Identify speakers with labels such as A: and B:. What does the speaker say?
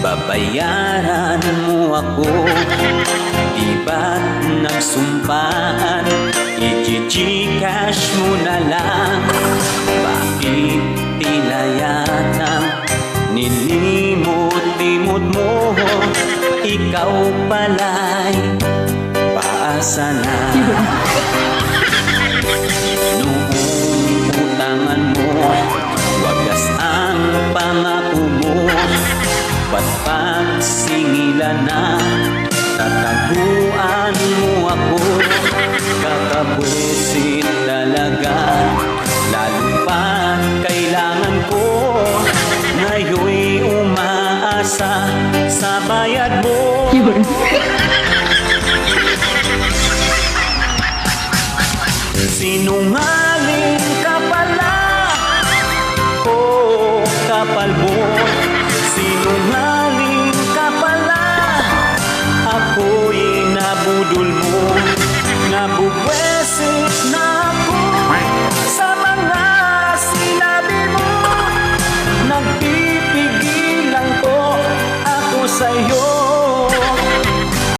A: babayaran mo ako. Di ba't nagsumpaan, i-gcash mo na lang? Bakit tila yatang nilimot-limot mo? Ikaw pala'y paasa na. Noong utangan mo, wagas ang pangako mo. Ba't pagsingilan na tataguan mo ako? Kakabwisit talaga, lalo pa kailangan ko. Ngayon'y umaasa sa bayad mo. Sinungaling ka pala, oh kapal mo. Sinungaling ka pala, ako'y nabudol mo. Nabubwesit na